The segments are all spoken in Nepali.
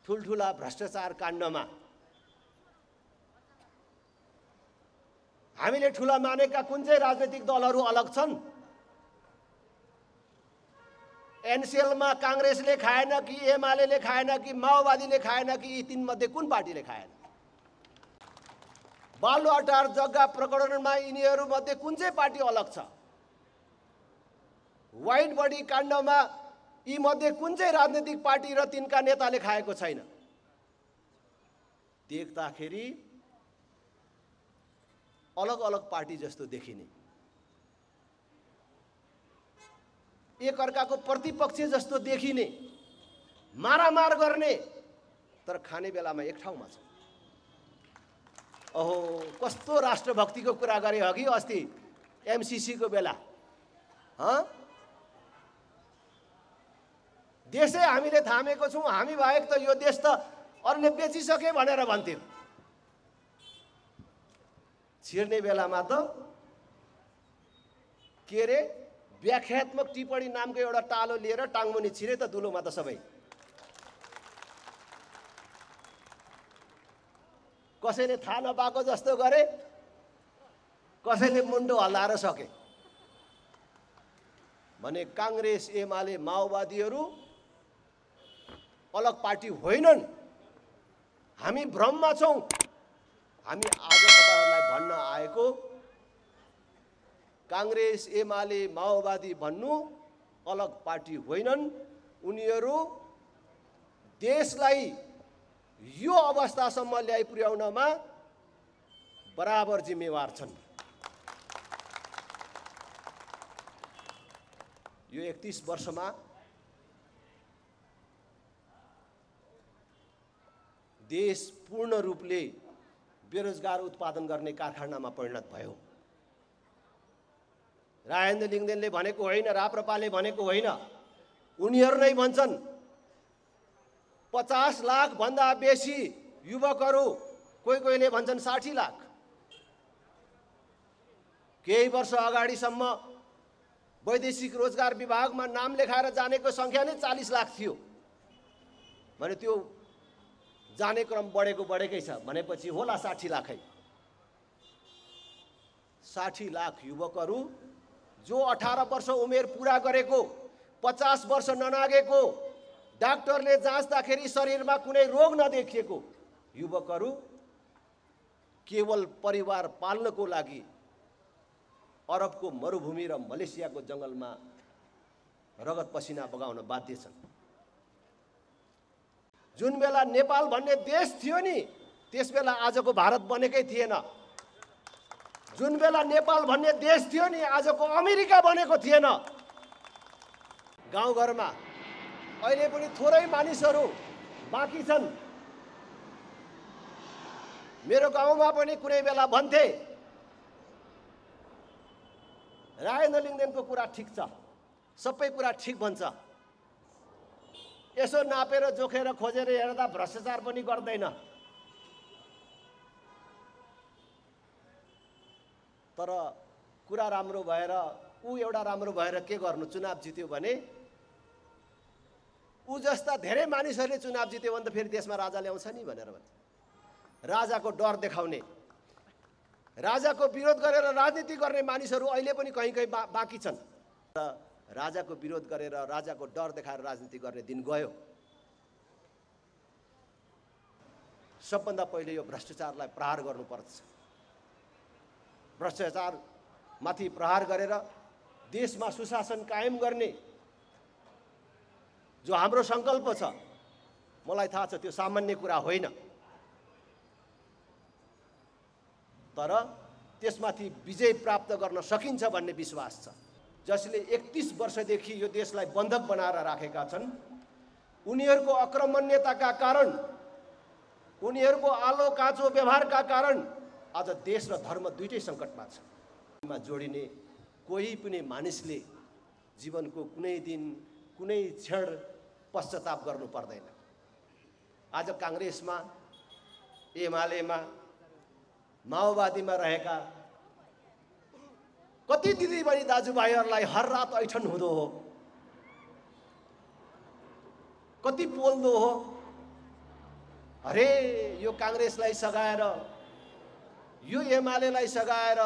ठुलठुला भ्रष्टाचार काण्डमा हामीले ठुला मानेका कुन चाहिँ राजनीतिक दलहरू अलग छन्? एनसीएलमा कांग्रेसले खाएन कि एमाले खाएन कि माओवादीले खाएन कि यी तीन मध्ये कुन पार्टीले खाएन? बालुवाटार जग्गा प्रकरणमा यिनीहरू मध्ये कुन चाहिँ पार्टी अलग छ? व्हाइट बडी काण्डमा यी मध्ये कुन चाहिँ राजनीतिक पार्टी र तिनका नेताले खाएको छैन? देख्दाखेरि अलग अलग पार्टी जस्तो देखिने, एक अर्काको प्रतिपक्ष जस्तो देखिने, मारामार गर्ने, तर खाने बेलामा एक ठाउँमा छ। ओहो, कस्तो राष्ट्रभक्तिको कुरा गरे अघि अस्ति एमसीसी को बेला। देशै हामीले थामेको छौं, हामी बाहेक त यो देश त अरूले बेचिसके भनेर भन्थ्यौं। छिर्ने बेलामा त के रे व्याख्यात्मक टिप्पणी नामको एउटा टालो लिएर टाङमुनि छिरे त दुलोमा त सबै। कसैले थाहा नपाएको जस्तो गरे, कसैले मुन्डो हल्लाएर सके। भने कांग्रेस एमाले माओवादीहरू अलग पार्टी होइनन्, हामी भ्रममा छौं। हामी आज तपाईहरुलाई भन्न आएको कांग्रेस एमाले माओवादी भन्नु अलग पार्टी होइनन्, उनीहरू देशलाई यो अवस्थासम्म ल्याइ पुर्याउनमा बराबर जिम्मेवार छन्। यो 31 वर्षमा देश पूर्ण रूपले बेरोजगार उत्पादन गर्ने कारखानामा परिणत भयो। राजेन्द्र लिङ्गदेनले भनेको होइन, राप्रपाले भनेको होइन, उनीहरू नै भन्छन्। 50 लाख भन्दा बेसी युवकहरू, कोही कोहीले भन्छन् 60 लाख। केही वर्ष अगाडिसम्म वैदेशिक रोजगार विभागमा नाम लेखाएर जानेको संख्या नै 40 लाख थियो। भने त्यो जाने क्रम बढेकै छ भनेपछि होला 60 लाखै। 60 लाख युवकहरू जो 18 वर्ष उमेर पूरा गरेको, 50 वर्ष ननागेको, डाक्टरले जाँच्दाखेरि शरीरमा कुनै रोग नदेखिएको युवकहरू केवल परिवार पाल्नको लागि अरबको मरुभूमि र मलेसियाको जंगलमा रगत पसिना बगाउन बाध्य छन्। जुन बेला नेपाल भन्ने देश थियो नि, त्यसबेला आजको भारत बनेकै थिएन। जुन बेला नेपाल भन्ने देश थियो नि, आजको अमेरिका बनेको थिएन। गाउँघरमा अहिले पनि थोरै मानिसहरू बाँकी छन्। मेरो गाउँमा पनि कुनै बेला भन्थे राजेन्द्र लिङ्गदेनको कुरा ठिक छ, सबै कुरा ठिक भन्छ, यसो नापेर जोखेर खोजेर हेर्दा भ्रष्टाचार पनि गर्दैन। तर कुरा राम्रो भएर ऊ एउटा राम्रो भएर के गर्नु, चुनाव जित्यो भने ऊ जस्ता धेरै मानिसहरूले चुनाव जित्यो भने त फेरि देशमा राजा ल्याउँछ नि भनेर भन्छ। राजाको डर देखाउने, राजाको विरोध गरेर राजनीति गर्ने मानिसहरू अहिले पनि कहीँ कहीँ बाँकी छन्। र राजाको विरोध गरेर राजाको डर देखाएर राजनीति गर्ने दिन गयो। सबभन्दा पहिले यो भ्रष्टाचारलाई प्रहार गर्नुपर्छ। भ्रष्टाचार माथि प्रहार गरेर देशमा सुशासन कायम गर्ने जो हाम्रो संकल्प छ, मलाई थाहा छ त्यो सामान्य कुरा होइन। तर त्यसमाथि विजय प्राप्त गर्न सकिन्छ भन्ने विश्वास छ। जसले 31 वर्षदेखि यो देशलाई बन्धक बनाएर राखेका छन्, उनीहरूको अक्रमण्यताका कारण, उनीहरूको आलो काँचो व्यवहारका कारण आज देश र धर्म दुईटै सङ्कटमा छ। मा जोडिने कोही पनि मानिसले जीवनको कुनै दिन कुनै क्षण पश्चाताप गर्नु पर्दैन। आज कांग्रेसमा, एमालेमा, माओवादीमा रहेका कति दिदीबहिनी दाजुभाइहरूलाई हर रात ऐठन हुँदो हो, कति पोल्दो हो, अरे यो कांग्रेसलाई सघाएर, यो एमालेलाई सघाएर,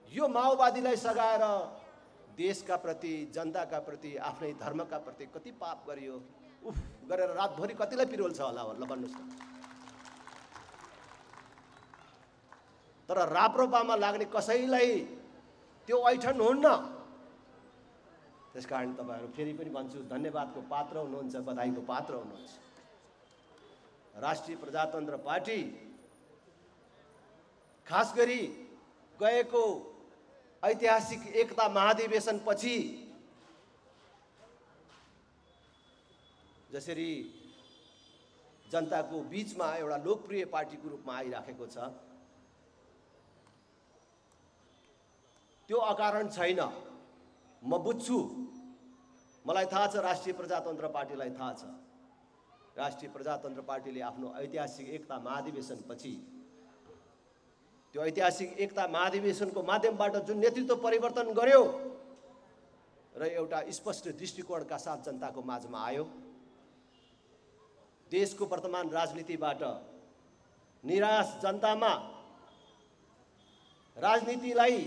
यो माओवादीलाई सघाएर देशका प्रति, जनताका प्रति, आफ्नै धर्मका प्रति कति पाप गरियो। उफ गरेर रातभरि कतिलाई पिरोल्छ होला भन्नुहोस् न। तर राप्रपामा लाग्ने कसैलाई त्यो ऐठन हुन्न। त्यसकारण तपाईहरु फेरि पनि भन्छु, धन्यवादको पात्र हुनुहुन्छ, बधाईको पात्र हुनुहुन्छ। राष्ट्रिय प्रजातन्त्र पार्टी खास गरी गएको ऐतिहासिक एकता महाधिवेशन पछि जसरी जनताको बीचमा एउटा लोकप्रिय पार्टीको रूपमा आइराखेको छ, त्यो अकारण छैन। म बुझ्छु, मलाई थाहा छ, राष्ट्रिय प्रजातन्त्र पार्टीलाई थाहा छ। राष्ट्रिय प्रजातन्त्र पार्टीले आफ्नो ऐतिहासिक एकता महाधिवेशन पछि, त्यो ऐतिहासिक एकता महाधिवेशनको माध्यमबाट जुन नेतृत्व परिवर्तन गर्यो र एउटा स्पष्ट दृष्टिकोणका साथ जनताको माझमा आयो, देशको वर्तमान राजनीतिबाट निराश जनतामा राजनीतिलाई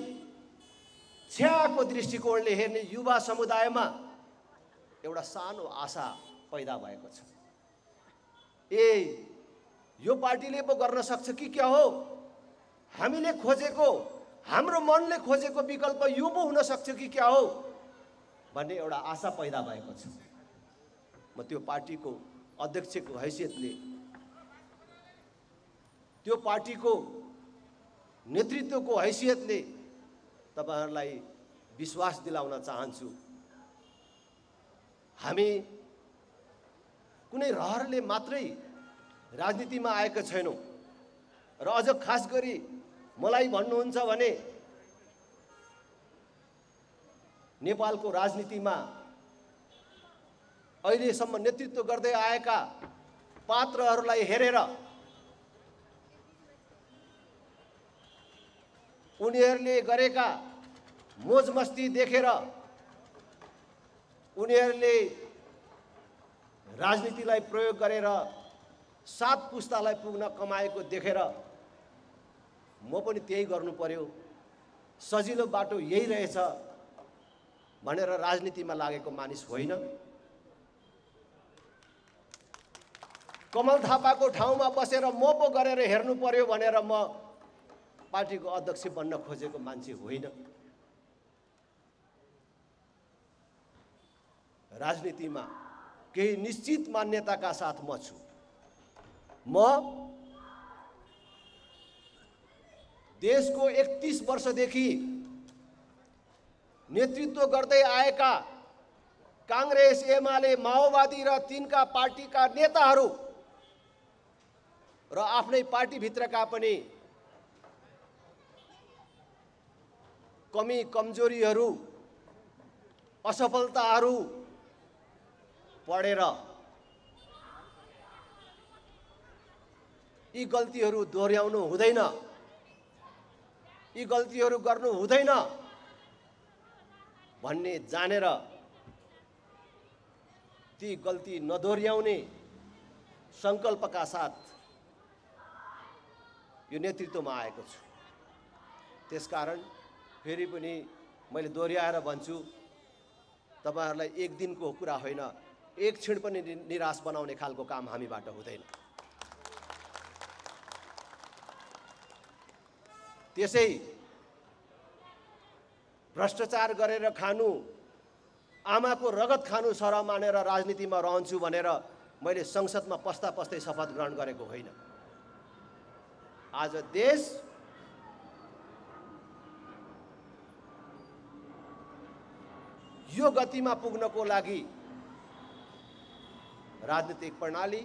छ्याको दृष्टिकोणले हेर्ने युवा समुदायमा एउटा सानो आशा पैदा भएको छ। यो पार्टीले पो गर्न सक्छ कि क्या हो, हामीले खोजेको, हाम्रो मनले खोजेको विकल्प यो पो हुन सक्छ कि क्या हो भन्ने एउटा आशा पैदा भएको छ। म त्यो पार्टीको अध्यक्षको हैसियतले, त्यो पार्टीको नेतृत्वको हैसियतले तपाईहरुलाई विश्वास दिलाउन चाहन्छु, हामी कुनै रहरले मात्रै राजनीतिमा आएका छैनौं। र अझ खास गरी मलाई भन्नुहुन्छ भने नेपालको राजनीतिमा अहिलेसम्म नेतृत्व गर्दै आएका पात्रहरूलाई हेरेर उनीहरूले गरेका मोजमस्ती देखेर, उनीहरूले राजनीतिलाई प्रयोग गरेर 7 पुस्तालाई पुग्न कमाएको देखेर म पनि त्यही गर्नु पर्यो, सजिलो बाटो यही रहेछ भनेर राजनीतिमा लागेको मानिस होइन। कमल थापाको ठाउँमा बसेर म पो गरेर हेर्नु पर्यो भनेर म पार्टीको अध्यक्ष बन्न खोजेको मान्छे होइन। राजनीतिमा केही निश्चित मान्यताका साथ म छु। म देशको 31 वर्षदेखि नेतृत्व गर्दै आएका कांग्रेस, एमाले, माओवादी र तिनका पार्टीका नेताहरू र आफ्नै पार्टीभित्रका पनि कमी कमजोरीहरू, असफलताहरू पढेर यी गल्तीहरू दोहोर्याउनु हुँदैन, यी गल्तीहरू गर्नु हुँदैन भन्ने जानेर ती गल्ती नदोहोर्याउने संकल्पका साथ यो नेतृत्वमा आएको छु। त्यसकारण फेरि पनि मैले दोहोर्याएर भन्छु, तपाईहरुलाई एक दिनको कुरा होइन, एक क्षण पनि निराश बनाउने खालको काम हामीबाट हुँदैन। त्यसै भ्रष्टाचार गरेर खानु, आमाको रगत खानु सरह मानेर राजनीतिमा रहन्छु भनेर मैले संसदमा पस्दा पस्दै शपथ ग्रहण गरेको होइन। आज देश यो गतिमा पुग्नको लागि राजनीतिक प्रणाली,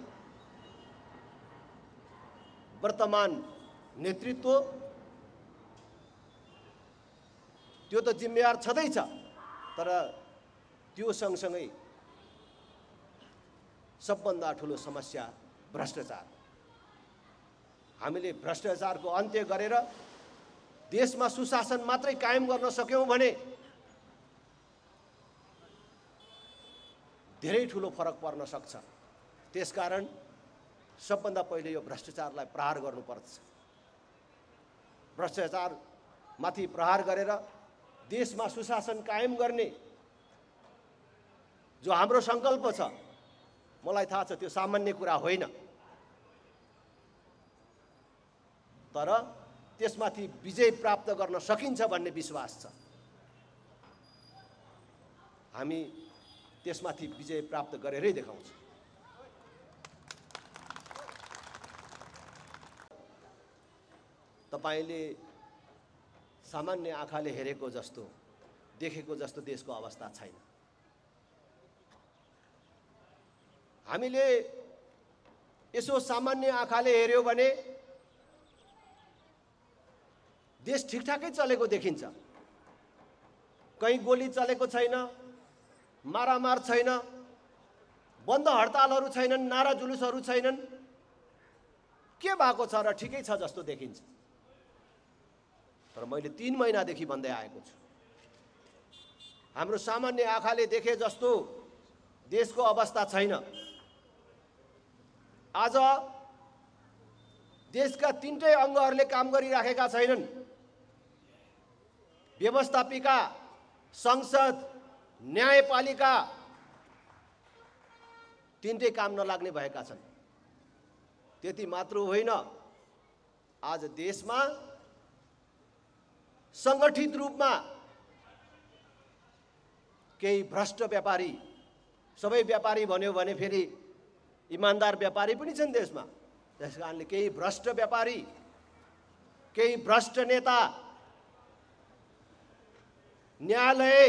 वर्तमान नेतृत्व त्यो त जिम्मेवार छँदैछ, तर त्यो सँगसँगै सबभन्दा ठुलो समस्या भ्रष्टाचार। हामीले भ्रष्टाचारको अन्त्य गरेर देशमा सुशासन मात्रै कायम गर्न सक्यौं भने धेरै ठुलो फरक पर्न सक्छ। त्यसकारण सबभन्दा पहिले यो भ्रष्टाचारलाई प्रहार गर्नुपर्छ। भ्रष्टाचारमाथि प्रहार गरेर देशमा सुशासन कायम गर्ने जो हाम्रो सङ्कल्प छ, मलाई थाहा छ त्यो सामान्य कुरा होइन, तर त्यसमाथि विजय प्राप्त गर्न सकिन्छ भन्ने विश्वास छ। हामी त्यसमाथि विजय प्राप्त गरेरै देखाउँछौँ। तपाईले सामान्य आँखाले हेरेको जस्तो, देखेको जस्तो देशको अवस्था छैन। हामीले यसो सामान्य आँखाले हेर्यो भने देश ठिकठाकै चलेको देखिन्छ। कहीँ गोली चलेको छैन, मारामार छैन, बन्द हडतालहरू छैनन्, नारा जुलुसहरू छैनन्। के भएको छ र ठिकै छ जस्तो देखिन्छ। तर मैले 3 महिनादेखि भन्दै आएको छु, हाम्रो सामान्य आँखाले देखे जस्तो देशको अवस्था छैन। आज देशका 3टै अङ्गहरूले काम गरिराखेका छैनन्। व्यवस्थापिका, संसद, न्यायपालिका 3टै काम नलाग्ने भएका छन्। त्यति मात्र होइन, आज देशमा सङ्गठित रूपमा केही भ्रष्ट व्यापारी, सबै व्यापारी भन्यो भने फेरि इमानदार व्यापारी पनि छन् देशमा। त्यसकारणले केही भ्रष्ट व्यापारी, केही भ्रष्ट नेता न्यायालय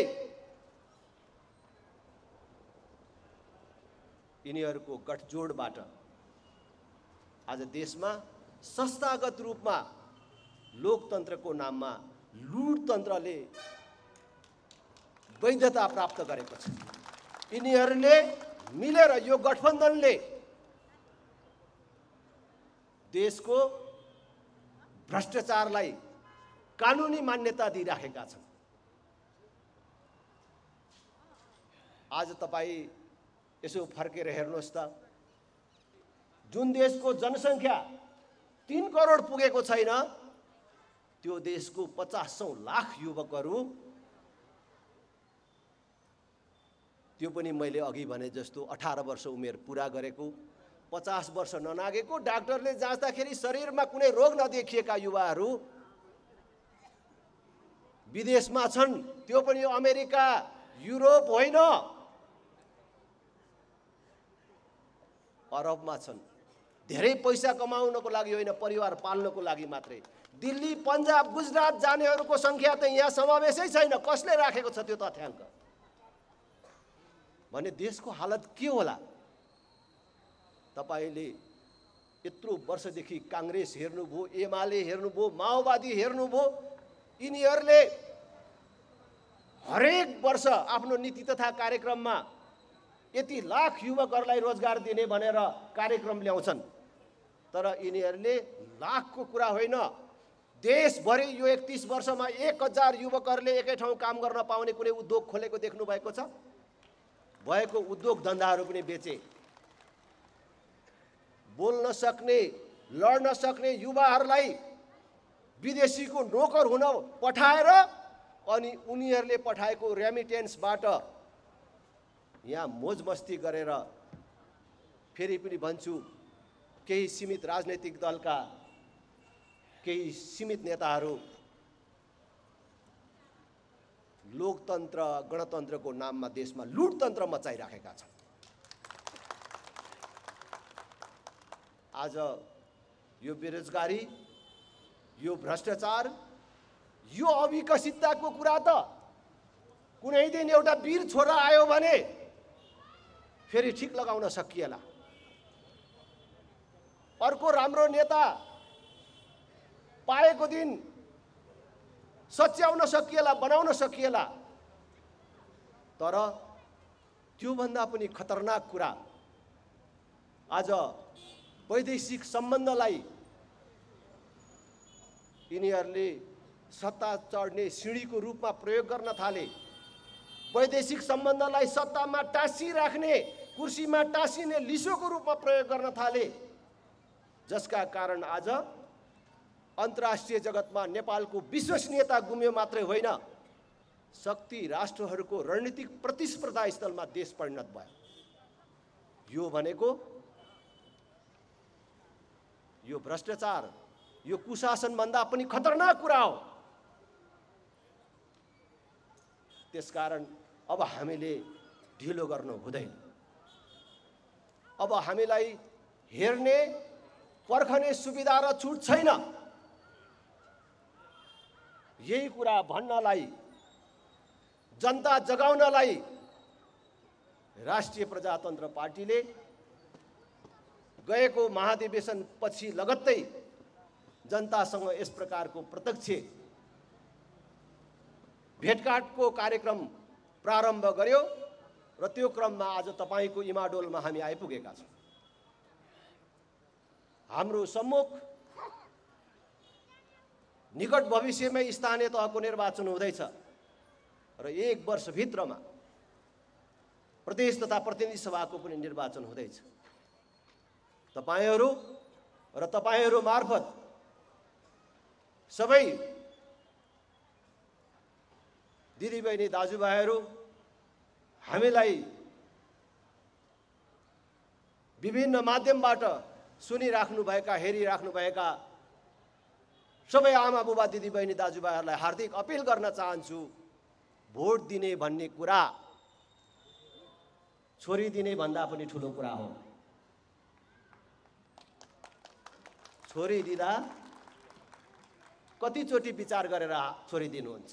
यिनीहरूको गठजोडबाट आज देशमा संस्थागत रूपमा लोकतन्त्रको नाममा लुटतन्त्रले वैधता प्राप्त गरेको छ। यिनीहरूले मिलेर, यो गठबन्धनले देशको भ्रष्टाचारलाई कानुनी मान्यता दिइराखेका छन्। आज तपाईँ यसो फर्केर हेर्नुहोस् त, जुन देशको जनसङ्ख्या 3 करोड पुगेको छैन, त्यो देशको 50औं लाख युवकहरू, त्यो पनि मैले अघि भने जस्तो 18 वर्ष उमेर पुरा गरेको, 50 वर्ष ननागेको, डाक्टरले जाँच्दाखेरि शरीरमा कुनै रोग नदेखिएका युवाहरू विदेशमा छन्। त्यो पनि अमेरिका, युरोप होइन, अरबमा छन्। धेरै पैसा कमाउनको लागि होइन, परिवार पाल्नको लागि मात्रै। दिल्ली, पन्जाब, गुजरात जानेहरूको सङ्ख्या त यहाँ समावेशै छैन। कसले राखेको छ त्यो तथ्याङ्क? भने देशको हालत के होला? तपाईले यत्रो वर्षदेखि कांग्रेस हेर्नुभयो, एमाले हेर्नुभयो, माओवादी हेर्नुभयो, यिनीहरूले हरेक वर्ष आफ्नो नीति तथा कार्यक्रममा यति लाख युवकहरूलाई रोजगार दिने भनेर कार्यक्रम ल्याउँछन्। तर यिनीहरूले लाखको कुरा होइन, देशभरि यो 31 वर्षमा 1000 युवकहरूले एकै ठाउँ काम गर्न पाउने कुनै उद्योग खोलेको देख्नु भएको छ? भएको उद्योग धन्दाहरू पनि बेचे। बोल्न सक्ने, लड्न सक्ने युवाहरूलाई विदेशीको नोकर हुन पठाएर अनि उनीहरूले पठाएको रेमिटेन्सबाट यहाँ मोजमस्ती गरेर, फेरि पनि भन्छु, केही सीमित राजनैतिक दलका केही सीमित नेताहरू लोकतन्त्र, गणतन्त्रको नाममा देशमा लुटतन्त्र मचाइराखेका छन्। आज यो बेरोजगारी, यो भ्रष्टाचार, यो अविकसितताको कुरा त कुनै दिन एउटा वीर छोरा आयो भने फेरि ठिक लगाउन सकिएला, अर्को राम्रो नेता पाएको दिन सच्याउन सकिएला, बनाउन सकिएला। तर त्योभन्दा पनि खतरनाक कुरा आज वैदेशिक सम्बन्धलाई यिनीहरूले सत्ता चढ्ने सिँढीको रूपमा प्रयोग गर्न थाले। वैदेशिक सम्बन्धलाई सत्तामा टाँसिराख्ने, कुर्सीमा टाँसिने लिसोको रूपमा प्रयोग गर्न थाले। जसका कारण आज अन्तर्राष्ट्रिय जगतमा नेपालको विश्वसनीयता गुम्यो मात्रै होइन, शक्ति राष्ट्रहरूको रणनीतिक प्रतिस्पर्धा स्थलमा देश परिणत भयो। यो भनेको यो भ्रष्टाचार, यो कुशासनभन्दा पनि खतरनाक कुरा हो। त्यसकारण अब हामीले ढिलो गर्नु हुँदैन। अब हामीलाई हेर्ने पर्खने सुविधा र छुट छैन। यही कुरा भन्नलाई, जनता जगाउनलाई राष्ट्रिय प्रजातन्त्र पार्टीले गएको महाधिवेशन पछि लगत्तै जनतासँग यस प्रकारको प्रत्यक्ष भेटघाटको कार्यक्रम प्रारम्भ गर्यो र त्यो क्रममा आज तपाईको इमाडोलमा हामी आइपुगेका छौँ। हाम्रो सम्मुख निकट भविष्यमै स्थानीय तहको निर्वाचन हुँदैछ र 1 वर्षभित्रमा प्रदेश तथा प्रतिनिधि सभाको पनि निर्वाचन हुँदैछ। तपाईहरू र तपाईहरू मार्फत सबै दिदीबहिनी दाजुभाइहरू हामीलाई विभिन्न माध्यमबाट सुनिराख्नुभएका, हेरिराख्नुभएका सबै आमा बुबा दिदीबहिनी दाजुभाइहरूलाई हार्दिक अपिल गर्न चाहन्छु, भोट दिने भन्ने कुरा छोरी दिने भन्दा पनि ठुलो कुरा हो। छोरी दिँदा कतिचोटि विचार गरेर छोरी दिनुहुन्छ?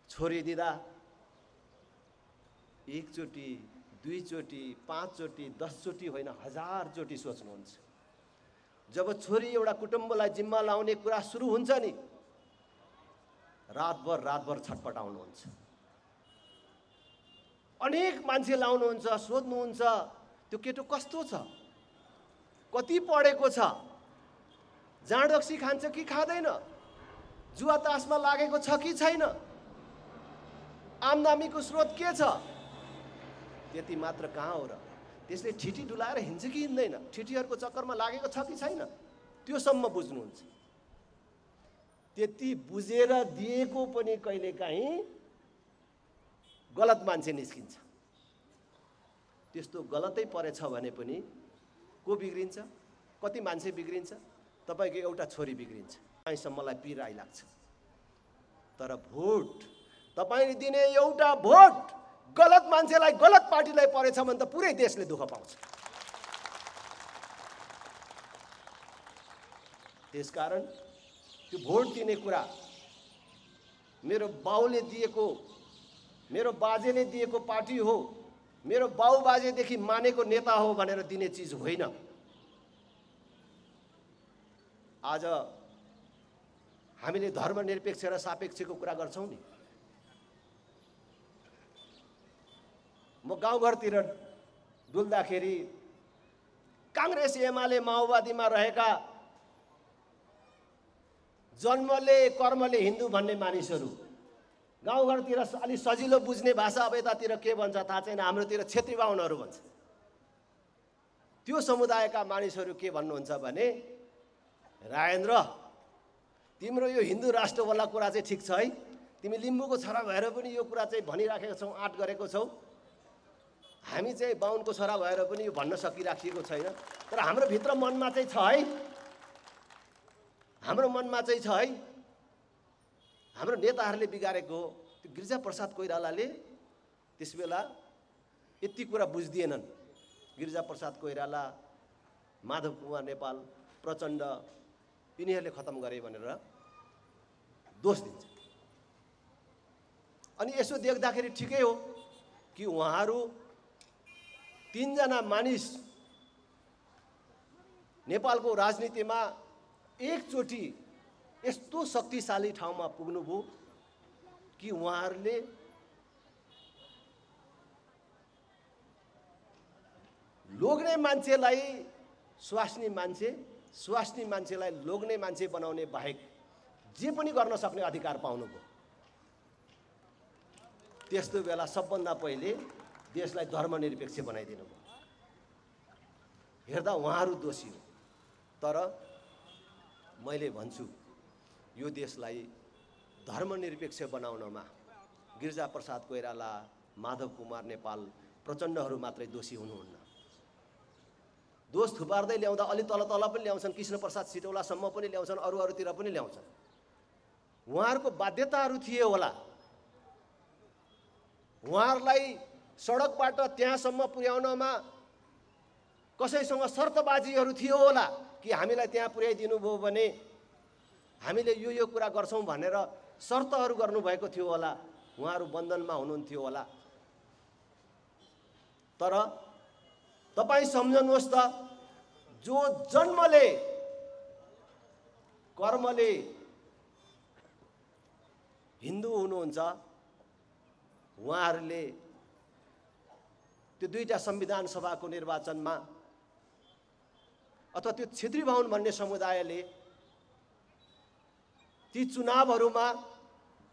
छोरी दिँदा 1 चोटि, 2 चोटि, 5 चोटि, 10 चोटि होइन, 1000 चोटि सोच्नुहुन्छ। जब छोरी एउटा कुटुम्बलाई जिम्मा लाउने कुरा सुरु हुन्छ नि, रातभर छटपटाउनुहुन्छ। अनेक मान्छे लाउनुहुन्छ, सोध्नुहुन्छ त्यो केटो कस्तो छ, कति पढेको छ, जाँड रक्सी खान्छ कि खाँदैन, जुवा तासमा लागेको छ कि छैन, आम्दामीको स्रोत के छ। त्यति मात्र कहाँ हो र? त्यसले ठिटी डुलाएर हिँड्छ कि हिँड्दैन, ठिटीहरूको चक्करमा लागेको छ कि छैन, त्योसम्म बुझ्नुहुन्छ। त्यति बुझेर दिएको पनि कहिलेकाहीँ गलत मान्छे निस्किन्छ। त्यस्तो गलतै परेछ भने पनि को बिग्रिन्छ? कति मान्छे बिग्रिन्छ? तपाईको एउटा छोरी बिग्रिन्छ, तपाईँसम्मलाई पीर आइलाग्छ। तर भोट, तपाईँले दिने एउटा भोट गलत मान्छेलाई, गलत पार्टीलाई परेछ भने त पुरै देशले दुःख पाउँछ। त्यसकारण त्यो भोट दिने कुरा मेरो बाउले दिएको, मेरो बाजेले दिएको पार्टी हो, मेरो बाउ बाजेदेखि मानेको नेता हो भनेर दिने चिज होइन। आज हामीले धर्मनिरपेक्ष र सापेक्षको कुरा गर्छौं नि। म गाउँघरतिर डुल्दाखेरि कांग्रेस, एमाले, माओवादीमा रहेका जन्मले कर्मले हिन्दू भन्ने मानिसहरू गाउँघरतिर अलि सजिलो बुझ्ने भाषा, अब यतातिर के भन्छ थाहा छैन, हाम्रोतिर क्षेत्री बाहुनहरू भन्छ। त्यो समुदायका मानिसहरू के भन्नुहुन्छ भने, राजेन्द्र तिम्रो यो हिन्दू राष्ट्रवाला कुरा चाहिँ ठिक छ है, तिमी लिम्बूको छोरा भएर पनि यो कुरा चाहिँ भनिराखेको छौ, आँट गरेको छौ। हामी चाहिँ बाहुनको छोरा भएर पनि यो भन्न सकिराखिएको छैन, तर हाम्रो भित्र मनमा चाहिँ छ है, हाम्रो मनमा चाहिँ छ है। हाम्रो नेताहरूले बिगारेको हो। त्यो गिरिजाप्रसाद कोइरालाले त्यसबेला यति कुरा बुझ्दिएनन्। गिरिजाप्रसाद कोइराला, माधव कुमार नेपाल, प्रचण्ड यिनीहरूले खतम गरे भनेर दोष दिन्छ। अनि यसो देख्दाखेरि ठिकै हो कि उहाँहरू 3 जना मानिस नेपालको राजनीतिमा एकचोटि यस्तो शक्तिशाली ठाउँमा पुग्नुभयो कि उहाँहरूले लोग्ने मान्छेलाई स्वास्नी मान्छे, स्वास्नी मान्छेलाई लोग्ने मान्छे बनाउने बाहेक जे पनि गर्न सक्ने अधिकार पाउनुभयो। त्यस्तो बेला सबभन्दा पहिले देशलाई धर्मनिरपेक्ष बनाइदिनु भयो। हेर्दा उहाँहरू दोषी हो। तर मैले भन्छु यो देशलाई धर्मनिरपेक्ष बनाउनमा गिरिजाप्रसाद कोइराला, माधव कुमार नेपाल, प्रचण्डहरू मात्रै दोषी हुनुहुन्न। दोष थुपार्दै ल्याउँदा अलि तल पनि ल्याउँछन्, कृष्णप्रसाद सिटौलासम्म पनि ल्याउँछन्, अरूतिर पनि ल्याउँछन्। उहाँहरूको बाध्यताहरू थिए होला, उहाँहरूलाई सडकबाट त्यहाँसम्म पुर्याउनमा कसैसँग शर्तबाजीहरू थियो होला कि हामीलाई त्यहाँ पुर्याइदिनु भयो भने हामीले यो कुरा गर्छौँ भनेर शर्तहरू गर्नुभएको थियो होला, उहाँहरू बन्धनमा हुनुहुन्थ्यो होला। तर तपाईँ सम्झनुहोस् त, जो जन्मले कर्मले हिन्दू हुनुहुन्छ उहाँहरूले त्यो दुईटा संविधान सभाको निर्वाचनमा अथवा त्यो क्षेत्री बाहुन भन्ने समुदायले ती चुनावहरूमा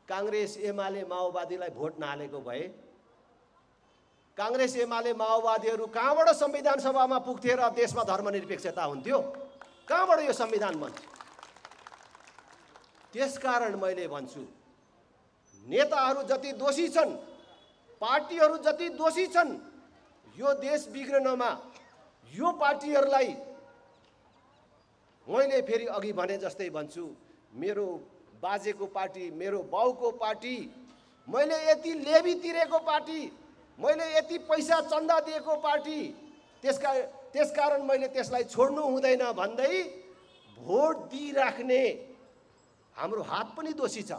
कांग्रेस एमाले माओवादीलाई भोट नहालेको भए कांग्रेस एमाले माओवादीहरू कहाँबाट संविधान सभामा पुग्थे र देशमा धर्मनिरपेक्षता हुन्थ्यो? कहाँबाट यो संविधान बन्थ्यो? त्यसकारण मैले भन्छु नेताहरू जति दोषी छन्, पार्टीहरू जति दोषी छन्, यो देश बिग्रनमा यो पार्टीहरूलाई मैले फेरि अघि भने जस्तै भन्छु, मेरो बाजेको पार्टी, मेरो बाउको पार्टी, मैले यति लेबी तिरेको पार्टी, मैले यति पैसा चन्दा दिएको पार्टी, त्यसकारण मैले त्यसलाई छोड्नु हुँदैन भन्दै भोट दिइराख्ने हाम्रो हात पनि दोषी छ।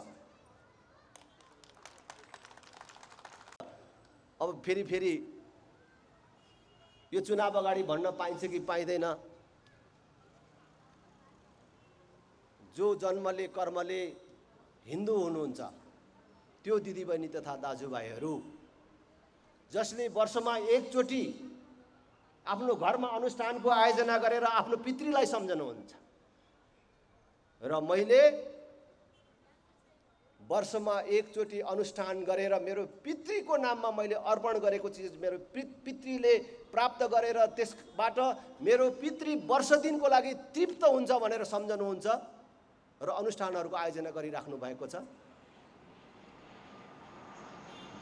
अब फेरि यो चुनाव अगाडि भन्न पाइन्छ कि पाइँदैन? जो जन्मले कर्मले हिन्दू हुनुहुन्छ त्यो दिदीबहिनी तथा दाजुभाइहरू जसले वर्षमा एकचोटि आफ्नो घरमा अनुष्ठानको आयोजना गरेर आफ्नो पितृलाई सम्झनुहुन्छ र मैले वर्षमा एकचोटि अनुष्ठान गरेर मेरो पितृको नाममा मैले अर्पण गरेको चिज मेरो पितृले प्राप्त गरेर त्यसबाट मेरो पितृ वर्ष दिनको लागि तृप्त हुन्छ भनेर सम्झनुहुन्छ र अनुष्ठानहरूको आयोजना गरिराख्नु भएको छ।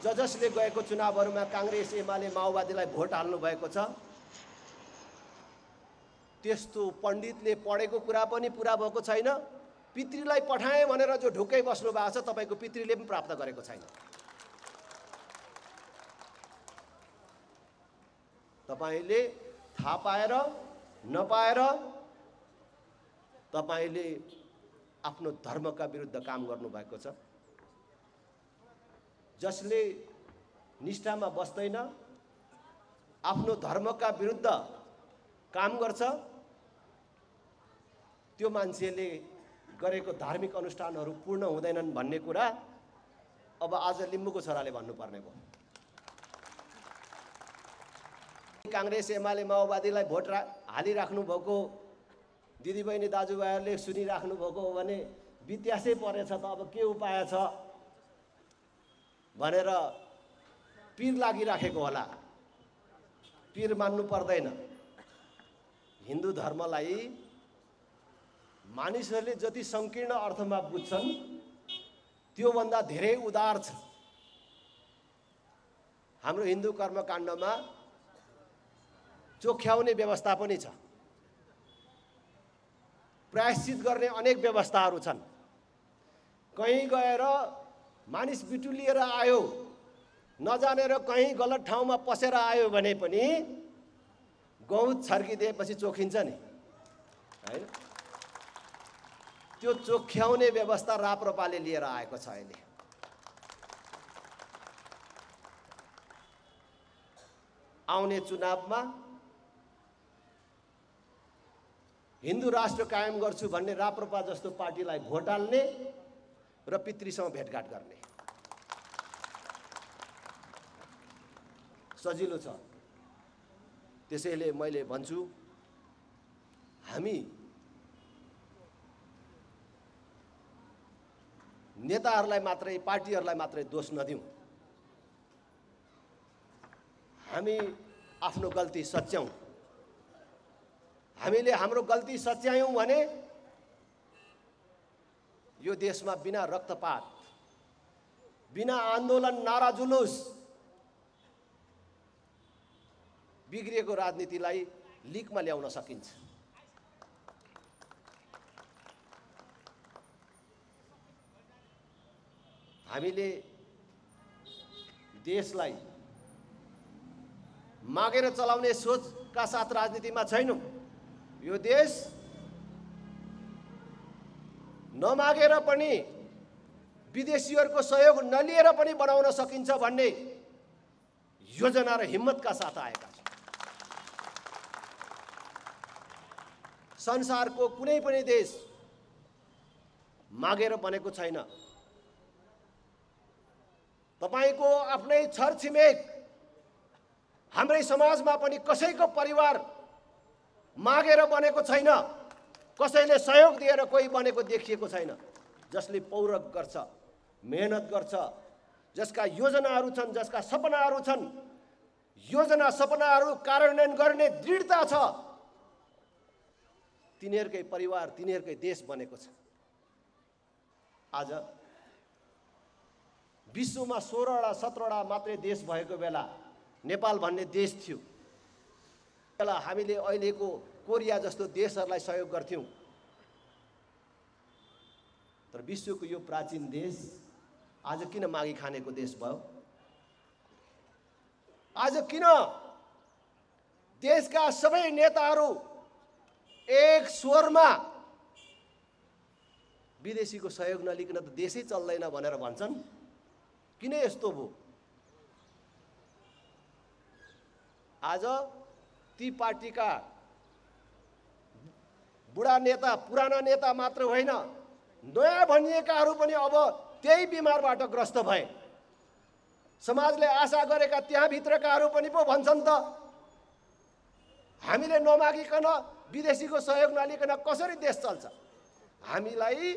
जसले गएको चुनावहरूमा कांग्रेस एमाले माओवादीलाई भोट हाल्नु भएको छ त्यस्तो पण्डितले पढेको कुरा पनि पुरा भएको छैन। पितृलाई पठाए भनेर जो ढुक्कै बस्नु भएको छ तपाईको पितृले पनि प्राप्त गरेको छैन। तपाईले थाहा पाएर नपाएर तपाईले आफ्नो धर्मका विरुद्ध काम गर्नु भएको छ। जसले निष्ठामा बस्दैन, आफ्नो धर्मका विरुद्ध काम गर्छ, त्यो मान्छेले गरेको धार्मिक अनुष्ठानहरू पूर्ण हुँदैनन् भन्ने कुरा अब आज लिम्बूको छोराले भन्नुपर्ने भयो। कांग्रेस एमाले माओवादीलाई भोट हालिराख्नु भएको दिदीबहिनी दाजुभाइहरूले सुनिराख्नु भएको हो भने वित्यासै परेछ त अब के उपाय छ भनेर पीर लागिराखेको होला। पीर मान्नु पर्दैन। हिन्दू धर्मलाई मानिसहरूले जति संकीर्ण अर्थमा बुझ्छन् त्यो भन्दा धेरै उदार छ। हाम्रो हिन्दू कर्मकाण्डमा चोख्याउने व्यवस्था पनि छ, प्रायश्चित गर्ने अनेक व्यवस्थाहरू छन्। कहीँ गएर मानिस बिटुलिएर आयो, नजानेर कहीँ गलत ठाउँमा पसेर आयो भने पनि गहुँ छर्किदिएपछि चोखिन्छ नि, हैन? त्यो चोख्याउने व्यवस्था राप्रपाले लिएर आएको छ। अहिले आउने चुनावमा हिन्दू राष्ट्र कायम गर्छु भन्ने राप्रपा जस्तो पार्टीलाई भोट हाल्ने र पितृसँग भेटघाट गर्ने सजिलो छ। त्यसैले मैले भन्छु हामी नेताहरूलाई मात्रै पार्टीहरूलाई मात्रै दोष नदिउँ। हामी आफ्नो गल्ती सच्याउँ। हामीले हाम्रो गल्ती सच्यायौं भने यो देशमा बिना रक्तपात, बिना आन्दोलन, नारा जुलुस बिग्रिएको राजनीतिलाई लिकमा ल्याउन सकिन्छ। हामीले देशलाई मागेर चलाउने सोचका साथ राजनीतिमा छैनौं। यो देश नमागेर पनि विदेशीहरूको सहयोग नलिएर पनि बनाउन सकिन्छ भन्ने योजना र हिम्मतका साथ आएका छौं। संसारको कुनै पनि देश मागेर बनेको छैन। तपाईको आफ्नै छरछिमेक हाम्रै समाजमा पनि कसैको परिवार मागेर बनेको छैन, कसैले सहयोग दिएर कोही बनेको देखिएको छैन। जसले पौरख गर्छ, मेहनत गर्छ, जसका योजनाहरू छन्, जसका सपनाहरू छन्, योजना सपनाहरू कार्यान्वयन गर्ने दृढता छ, तिनीहरूकै परिवार, तिनीहरूकै देश बनेको छ। आज विश्वमा 16वटा 17वटा मात्रै देश भएको बेला नेपाल भन्ने देश थियो। बेला हामीले अहिलेको कोरिया जस्तो देशहरूलाई सहयोग गर्थ्यौं। तर विश्वको यो प्राचीन देश आज किन मागी खानेको देश भयो? आज किन देशका सबै नेताहरू एक स्वरमा विदेशीको सहयोग नलिकन त देशै चल्दैन भनेर भन्छन्? किन यस्तो भयो? आज ती पार्टीका बुढा नेता, पुराना नेता मात्र होइन, नयाँ भनिएकाहरू पनि अब त्यही बिमारबाट ग्रस्त भए। समाजले आशा गरेका त्यहाँ भित्रकाहरू पनि पो भन्छन् त हामीले नमागिकन विदेशीको सहयोग नलिकन कसरी देश चल्छ? हामीलाई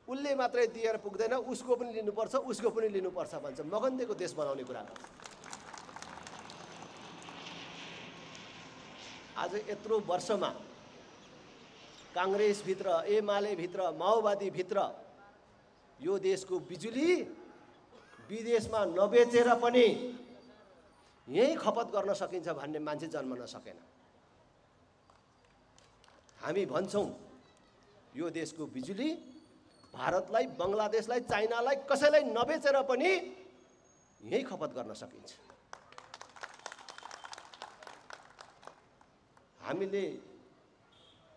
उसले मात्रै दिएर पुग्दैन, उसको पनि लिनुपर्छ, उसको पनि लिनुपर्छ भन्छ। मगन्देको देश बनाउने कुरा गर्छ। आज यत्रो वर्षमा कांग्रेसभित्र, एमालेभित्र, माओवादीभित्र यो देशको बिजुली विदेशमा नबेचेर पनि यही खपत गर्न सकिन्छ भन्ने मान्छे जन्मन सकेन। हामी भन्छौं यो देशको बिजुली भारतलाई, बंगलादेशलाई, चाइनालाई कसैलाई नबेचेर पनि यही खपत गर्न सकिन्छ। हामीले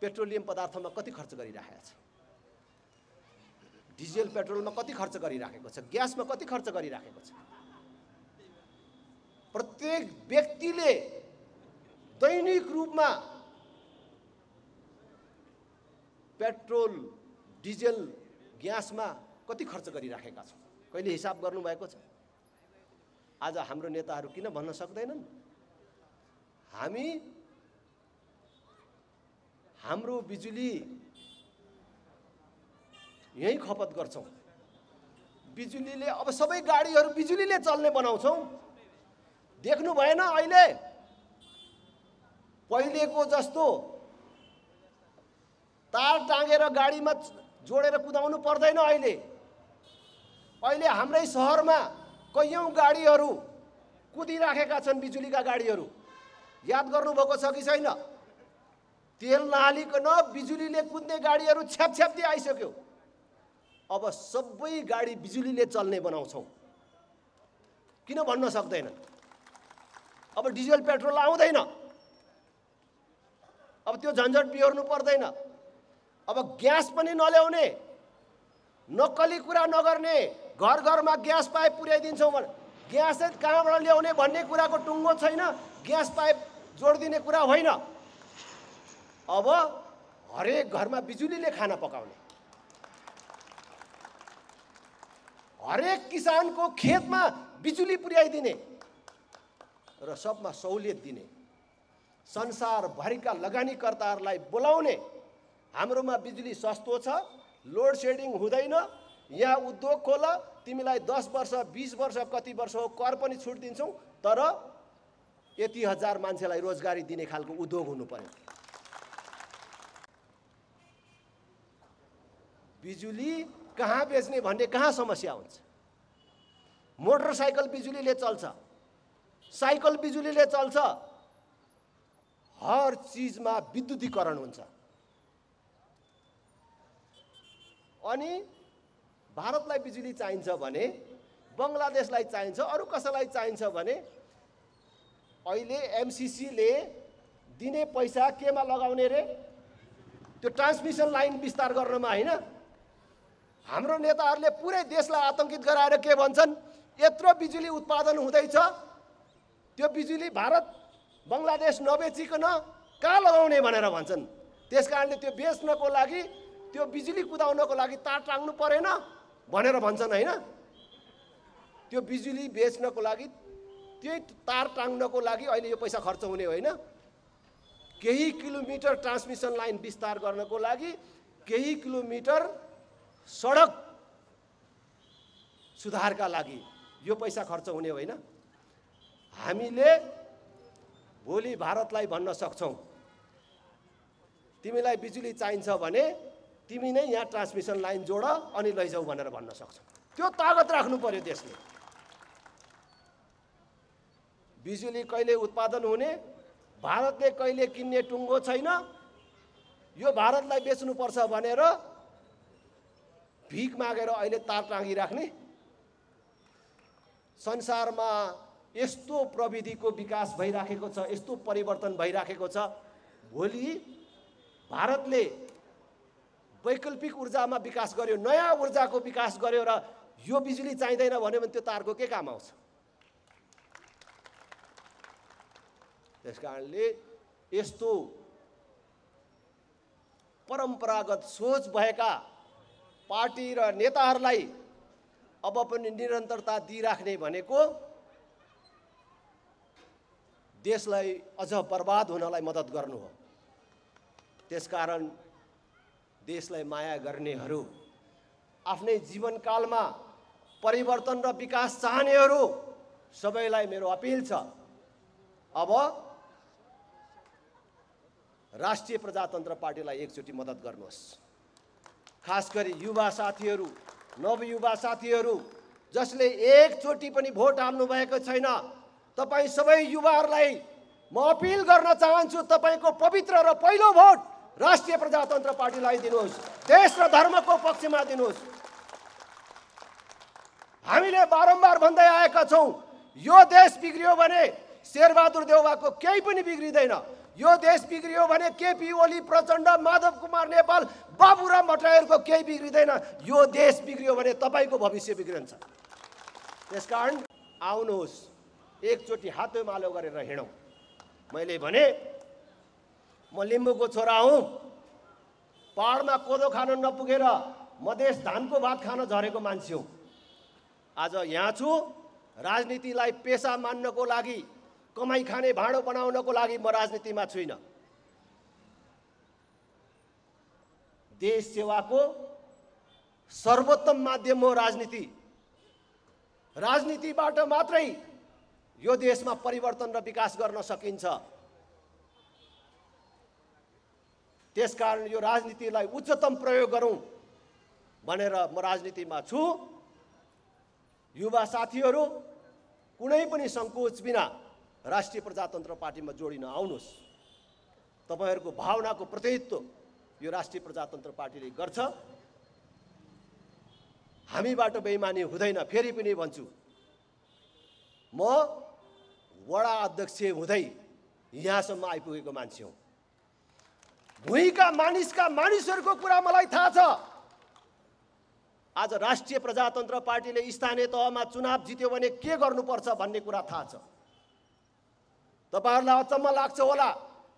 पेट्रोलियम पदार्थमा कति खर्च गरिराखेका छ? डिजेल पेट्रोलमा कति खर्च गरिराखेको छ? ग्यासमा कति खर्च गरिराखेको छ? प्रत्येक व्यक्तिले दैनिक रूपमा पेट्रोल, डिजेल, ग्यासमा कति खर्च गरिराखेका छौं? कहिले हिसाब गर्नु भएको छ? आज हाम्रो नेताहरू किन भन्न सक्दैनन्? हाम्रो बिजुली यही खपत गर्छौं। बिजुलीले अब सबै गाडीहरू बिजुलीले चल्ने बनाउँछौं। देख्नु भएन अहिले पहिलेको जस्तो तार टाँगेर गाडीमा जोडेर कुदाउनु पर्दैन। अहिले हाम्रै शहरमा कयौं गाडीहरू कुदिराखेका छन्, बिजुलीका गाडीहरू। याद गर्नुभएको छ कि छैन? तेल नहालिकन बिजुलीले कुद्ने गाडीहरू छ्यापछ्याप्ती आइसक्यो। अब सबै गाडी बिजुलीले चल्ने बनाउँछौं। किन भन्न सक्दैन? अब डिजेल पेट्रोल आउँदैन, अब त्यो झन्झट बिहोर्नु पर्दैन। अब ग्यास पनि नल्याउने, नक्कली कुरा नगर्ने, घर घरमा ग्यास पाइप पुर्याइदिन्छौँ भने ग्यास चाहिँ कहाँबाट ल्याउने भन्ने कुराको टुङ्गो छैन। ग्यास पाइप जोडिदिने कुरा होइन। अब हरेक घरमा बिजुलीले खाना पकाउने, हरेक किसानको खेतमा बिजुली पुर्याइदिने र सबमा सहुलियत दिने, संसारभरिका लगानीकर्ताहरूलाई बोलाउने। हाम्रोमा बिजुली सस्तो छ, लोड सेडिङ हुँदैन, यहाँ उद्योग खोल, तिमीलाई 10 वर्ष 20 वर्ष कति वर्ष हो कर पनि छुट दिन्छौँ, तर यति हजार मान्छेलाई रोजगारी दिने खालको उद्योग हुनु पर्यो। बिजुली कहाँ बेच्ने भन्ने कहाँ समस्या हुन्छ। मोटरसाइकल बिजुलीले चल्छ, साइकल बिजुलीले चल्छ, हर चिजमा विद्युतीकरण हुन्छ। अनि भारतलाई बिजुली चाहिन्छ भने, बङ्गलादेशलाई चाहिन्छ, अरू कसैलाई चाहिन्छ भने अहिले एमसिसीले दिने पैसा केमा लगाउने रे? त्यो ट्रान्समिसन लाइन विस्तार गर्नमा होइन। हाम्रो नेताहरूले पुरै देशलाई आतंकित गराएर के भन्छन्? यत्रो बिजुली उत्पादन हुँदैछ, त्यो बिजुली भारत बङ्गलादेश नबेचिकन कहाँ लगाउने भनेर भन्छन्। त्यसकारणले त्यो बेच्नको लागि, त्यो बिजुली कुदाउनको लागि तार टाङ्नु परेन भनेर भन्छन् होइन। त्यो बिजुली बेच्नको लागि, त्यही तार टाङ्नको लागि अहिले यो पैसा खर्च हुने होइन। केही किलोमिटर ट्रान्समिसन लाइन विस्तार गर्नको लागि, केही किलोमिटर सडक सुधारका लागि यो पैसा खर्च हुने होइन। हामीले भोलि भारतलाई भन्न सक्छौँ, तिमीलाई बिजुली चाहिन्छ भने तिमी नै यहाँ ट्रान्समिसन लाइन जोड अनि लैजाऊ भनेर भन्न सक्छौँ। त्यो तागत राख्नु पर्यो देशले। बिजुली कहिले उत्पादन हुने, भारतले कहिले किन्ने टुङ्गो छैन। यो भारतलाई बेच्नुपर्छ भनेर भिख मागेर अहिले तार टाँगिराख्ने। संसारमा यस्तो प्रविधिको विकास भइराखेको छ, यस्तो परिवर्तन भइराखेको छ। भोलि भारतले वैकल्पिक ऊर्जामा विकास गर्यो, नयाँ ऊर्जाको विकास गर्यो र यो बिजुली चाहिँदैन भन्यो भने त्यो तारको के काम आउँछ? त्यसकारणले यस्तो परम्परागत सोच भएका पार्टी र नेताहरूलाई अब पनि निरन्तरता दिइराख्ने भनेको देशलाई अझ बर्बाद हुनलाई मद्दत गर्नु हो। त्यसकारण देशलाई माया गर्नेहरू, आफ्नै जीवनकालमा परिवर्तन र विकास चाहनेहरू सबैलाई मेरो अपिल छ, अब राष्ट्रिय प्रजातन्त्र पार्टीलाई एकचोटि मद्दत गर्नुहोस्। खास गरी युवा साथीहरू, नवयुवा साथीहरू जसले एकचोटि पनि भोट हाल्नु भएको छैन, तपाईँ सबै युवाहरूलाई म अपिल गर्न चाहन्छु, तपाईँको पवित्र र पहिलो भोट राष्ट्रिय प्रजातन्त्र पार्टीलाई दिनुहोस्। देश र धर्मको पक्षमा दिनुहोस्। हामीले बारम्बार भन्दै आएका छौँ, यो देश बिग्रियो भने शेरबहादुर देउवाको केही पनि बिग्रिँदैन। यो देश बिग्रियो भने केपी ओली, प्रचण्ड, माधव कुमार नेपाल, बाबुराम भट्टराईहरूको केही बिग्रिँदैन। यो देश बिग्रियो भने तपाईँको भविष्य बिग्रन्छ। त्यसकारण आउनुहोस्, एकचोटि हातोमालो गरेर हिँडौँ। मैले भने म लिम्बूको छोरा हुँ, पहाडमा कोदो खान नपुगेर मधेस धानको भात खान झरेको मान्छे हुँ। आज यहाँ छु, राजनीतिलाई पेसा मान्नको लागि, कमाई खाने भाँडो बनाउनको लागि म राजनीतिमा छुइनँ। देश सेवाको सर्वोत्तम माध्यम हो राजनीति। राजनीतिबाट मात्रै यो देशमा परिवर्तन र विकास गर्न सकिन्छ। त्यसकारण यो राजनीतिलाई उच्चतम प्रयोग गरौँ भनेर म राजनीतिमा छु। युवा साथीहरू कुनै पनि सङ्कोच बिना राष्ट्रिय प्रजातन्त्र पार्टीमा जोडिन आउनुहोस्। तपाईँहरूको भावनाको प्रतिनिधित्व यो राष्ट्रिय प्रजातन्त्र पार्टीले गर्छ। हामीबाट बेइमानी हुँदैन। फेरि पनि भन्छु, म वडा अध्यक्ष हुँदै यहाँसम्म आइपुगेको मान्छे हुँ। भुइँका मानिसहरूको कुरा मलाई थाहा छ। आज राष्ट्रिय प्रजातन्त्र पार्टीले स्थानीय तहमा चुनाव जित्यो भने के गर्नुपर्छ भन्ने कुरा थाहा छ। तपाईहरुलाई अचम्म लाग्छ होला,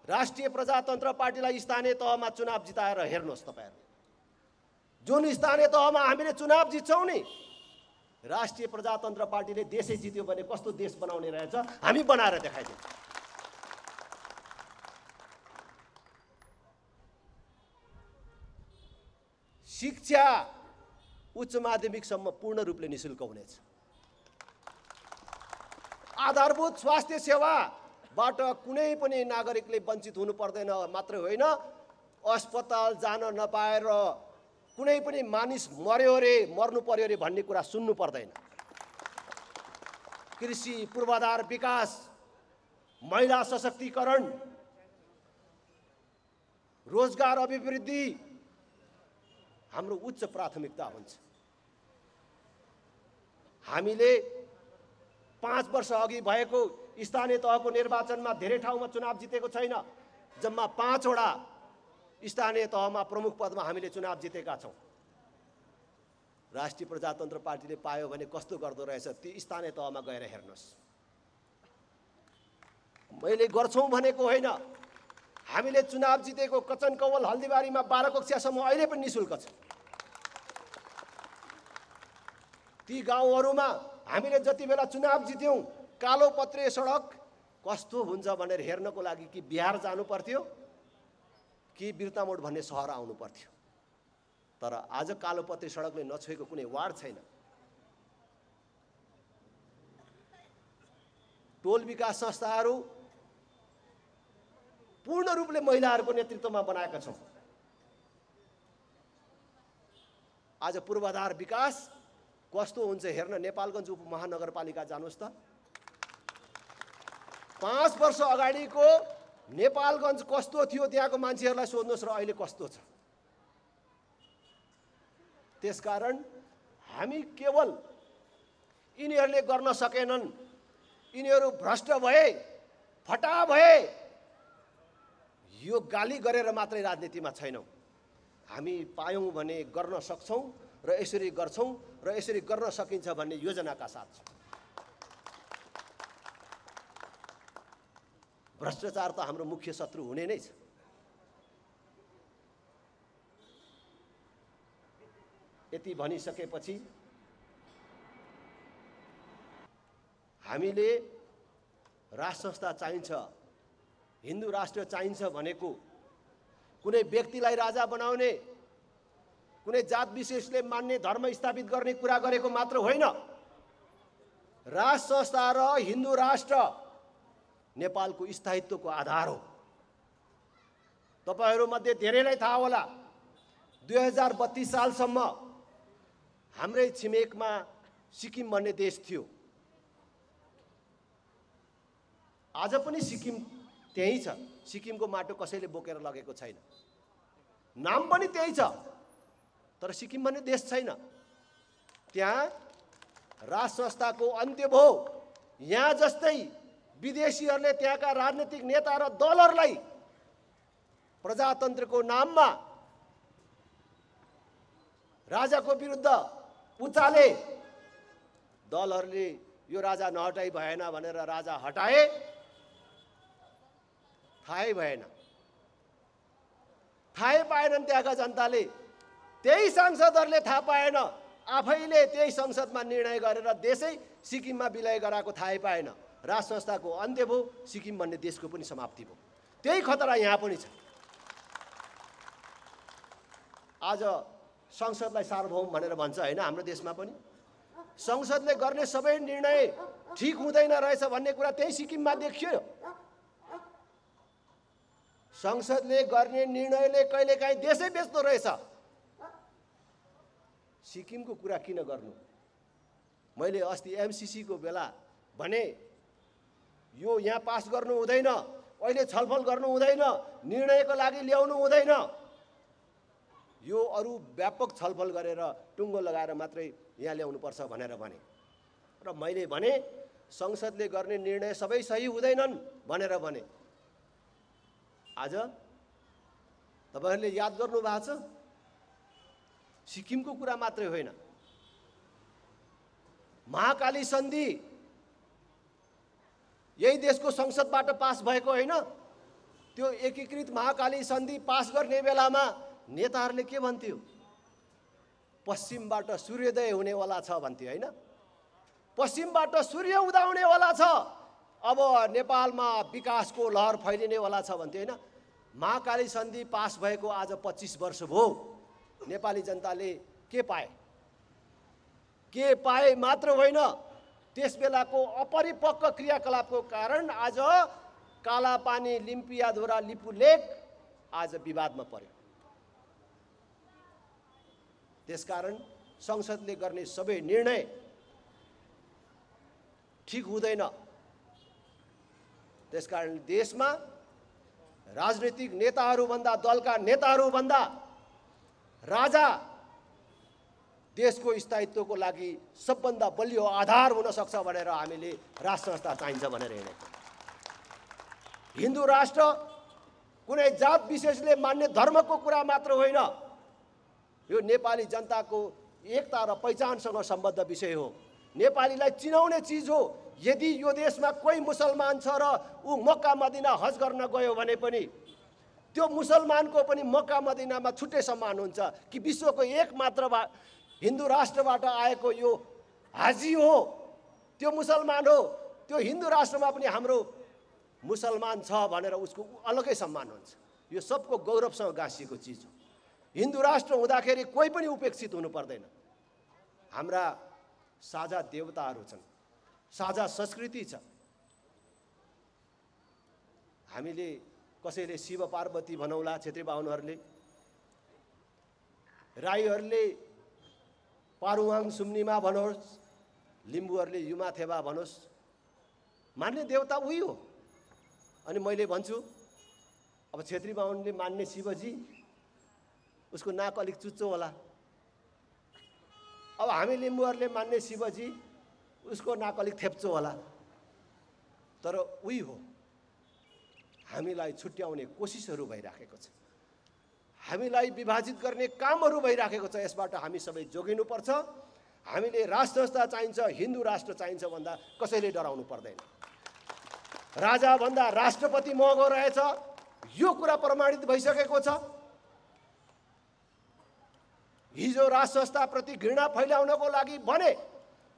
राष्ट्रिय प्रजातन्त्र पार्टीलाई स्थानीय तहमा चुनाव जिताएर हेर्नुहोस्। तपाईहरु जुन स्थानीय तहमा हामीले चुनाव जित्छौं नि, राष्ट्रिय प्रजातन्त्र पार्टीले देशै जित्यो भने कस्तो देश बनाउने रहेछ हामी बनाएर देखाइदिन्छौँ। शिक्षा उच्च माध्यमिकसम्म पूर्ण रूपले निशुल्क हुनेछ। आधारभूत स्वास्थ्य सेवाबाट कुनै पनि नागरिकले वञ्चित हुनु पर्दैन। मात्र होइन, अस्पताल जान नपाएर कुनै पनि मानिस मर्यो रे मर्नु पर्यो रे भन्ने कुरा सुन्नु पर्दैन। कृषि, पूर्वाधार विकास, महिला सशक्तिकरण, रोजगार अभिवृद्धि हाम्रो उच्च प्राथमिकता हुन्छ। हामीले 5 वर्ष अघि भएको स्थानीय तहको निर्वाचनमा धेरै ठाउँमा चुनाव जितेको छैन। जम्मा 5 वटा स्थानीय तहमा प्रमुख पदमा हामीले चुनाव जितेका छौँ। राष्ट्रिय प्रजातन्त्र पार्टीले पायो भने कस्तो गर्दो रहेछ ती स्थानीय तहमा गएर हेर्नुहोस्। मैले गर्छौँ भनेको होइन, हामीले चुनाव जितेको कचन कवल हल्दीबारीमा 12 कक्षासम्म अहिले पनि निःशुल्क छ। ती गाउँहरूमा हामीले जति बेला चुनाव जित्यौँ कालोपत्रे सडक कस्तो हुन्छ भनेर हेर्नको लागि कि बिहार जानु पर्थ्यो कि बिर्तामोड भन्ने सहर आउनु पर्थ्यो। तर आज कालोपत्रे सडकले नछोएको कुनै वार्ड छैन। टोल विकास संस्थाहरू पूर्ण रूपले महिलाहरूको नेतृत्वमा बनाएका छौँ। आज पूर्वाधार विकास कस्तो हुन्छ हेर्न नेपालगञ्ज उपमहानगरपालिका जानुहोस् त। 5 वर्ष अगाडिको नेपालगञ्ज कस्तो थियो त्यहाँको मान्छेहरूलाई सोध्नुहोस् र अहिले कस्तो छ। त्यसकारण हामी केवल यिनीहरूले गर्न सकेनन्, यिनीहरू भ्रष्ट भए, फटा भए, यो गाली गरेर मात्रै राजनीतिमा छैनौँ। हामी पायौँ भने गर्न सक्छौँ र यसरी गर्छौँ र यसरी गर्न सकिन्छ भन्ने योजनाका साथ छौँ। भ्रष्टाचार त हाम्रो मुख्य शत्रु हुने नै छ। यति भनिसकेपछि हामीले राष्ट्र संस्था चाहिन्छ, हिन्दू राष्ट्र चाहिन्छ भनेको कुनै व्यक्तिलाई राजा बनाउने, कुनै जात विशेषले मान्ने, धर्म स्थापित गर्ने कुरा गरेको मात्र होइन। राष्ट्र संस्था र हिन्दू राष्ट्र नेपालको स्थायित्वको आधार हो। तपाईहरूमध्ये धेरैलाई थाहा होला 2032 सालसम्म हाम्रै छिमेकमा सिक्किम भन्ने देश थियो। आज पनि सिक्किम त्यही छ। सिक्किमको माटो कसैले बोकेर लगेको छैन। नाम पनि त्यही छ, तर सिक्किम भन्ने देश छैन। त्यहाँ राष्ट्र संस्थाको अन्त्य भयो। यहाँ जस्तै विदेशीहरूले त्यहाँका राजनीतिक नेता र दलहरूलाई प्रजातन्त्रको नाममा राजाको विरुद्ध उचाले। दलहरूले यो राजा नहटाइ भएन भनेर राजा हटाए, थाहै भएन, थाहै पाएनन् त्यहाँका जनताले। त्यही सांसदहरूले थाहा पाएन, आफैले त्यही संसदमा निर्णय गरेर देशै सिक्किममा विलय गराएको थाहै पाएन। राष्ट्र संस्थाको अन्त्य भयो, सिक्किम भन्ने देशको पनि समाप्ति भयो। त्यही खतरा यहाँ पनि छ। आज संसदलाई सार्वभौम भनेर भन्छ होइन, हाम्रो देशमा पनि संसदले गर्ने सबै निर्णय ठिक हुँदैन रहेछ भन्ने कुरा त्यही सिक्किममा देखियो। संसदले गर्ने निर्णयले कहिलेकाहीँ देशै बेच्दो रहेछ। सिक्किमको कुरा किन गर्नु? मैले अस्ति एमसीसीको बेला भने यो यहाँ पास गर्नु हुँदैन, अहिले छलफल गर्नु हुँदैन, निर्णयको लागि ल्याउनु हुँदैन। यो अरू व्यापक छलफल गरेर टुङ्गो लगाएर मात्रै यहाँ ल्याउनुपर्छ भनेर भने। र मैले भने संसदले गर्ने निर्णय सबै सही हुँदैनन् भनेर भने। आज तपाईहरूले याद गर्नु भएको छ, सिक्किमको कुरा मात्रै होइन, महाकाली सन्धि यही देशको संसदबाट पास भएको होइन। त्यो एकीकृत महाकाली सन्धि पास गर्ने बेलामा नेताहरूले के भन्थ्यो? पश्चिमबाट सूर्योदय हुनेवाला छ भन्थ्यो होइन। पश्चिमबाट सूर्य उदाउनेवाला छ, अब नेपालमा विकासको लहर फैलिनेवाला छ भन्थ्यो होइन। महाकाली सन्धि पास भएको आज 25 वर्ष भयो। नेपाली जनताले के पाए? के पाए मात्र होइन, त्यस बेलाको अपरिपक्व क्रियाकलापको कारण आज कालापानी, लिम्पियाधुरा, लिपुलेक आज विवादमा पर्यो। त्यसकारण संसदले गर्ने सबै निर्णय ठिक हुँदैन। त्यसकारण देशमा राजनीतिक नेताहरूभन्दा, दलका नेताहरूभन्दा राजा देशको स्थायित्वको लागि सबभन्दा बलियो आधार हुन सक्छ भनेर हामीले राष्ट्र संस्था चाहिन्छ भनेर हिँडेको। हिन्दू राष्ट्र कुनै जात विशेषले मान्ने धर्मको कुरा मात्र होइन, यो नेपाली जनताको एकता र पहिचानसँग सम्बद्ध विषय हो। नेपालीलाई चिनाउने चिज हो। यदि यो देशमा कोही मुसलमान छ र ऊ मक्का मदिना हज गर्न गयो भने पनि त्यो मुसलमानको पनि मक्का मदिनामा छुट्टै सम्मान हुन्छ कि विश्वको एकमात्र हिन्दू राष्ट्रबाट आएको यो हाजी हो, त्यो मुसलमान हो, त्यो हिन्दू राष्ट्रमा पनि हाम्रो मुसलमान छ भनेर उसको अलगै सम्मान हुन्छ। यो सबको गौरवसँग गाँसिएको चिज हो। हिन्दू राष्ट्र हुँदाखेरि कोही पनि उपेक्षित हुनु पर्दैन। हाम्रा साझा देवताहरू छन्, साझा संस्कृति छ। हामीले कसैले शिव पार्वती भनौँला क्षेत्री बाहुनहरूले, राईहरूले पारुवाङ सुम्निमा भनोस्, लिम्बूहरूले युमाथेबा भनोस्, मान्ने देवता उही हो। अनि मैले भन्छु अब क्षेत्री बाहुनले मान्ने शिवजी उसको नाक अलिक चुच्चो होला, अब हामी लिम्बूहरूले मान्ने शिवजी उसको नाक अलिक थेप्चो होला, तर उही हो। हामीलाई छुट्याउने कोसिसहरू भइराखेको छ, हामीलाई विभाजित गर्ने कामहरू भइराखेको छ। यसबाट हामी सबै जोगिनुपर्छ। हामीले राष्ट्र संस्था चाहिन्छ, हिन्दू राष्ट्र चाहिन्छ भन्दा कसैले डराउनु पर्दैन। राजा भन्दा राष्ट्रपति महँगो रहेछ, यो कुरा प्रमाणित भइसकेको छ। हिजो राष्ट्र संस्थाप्रति घृणा फैलाउनको लागि भने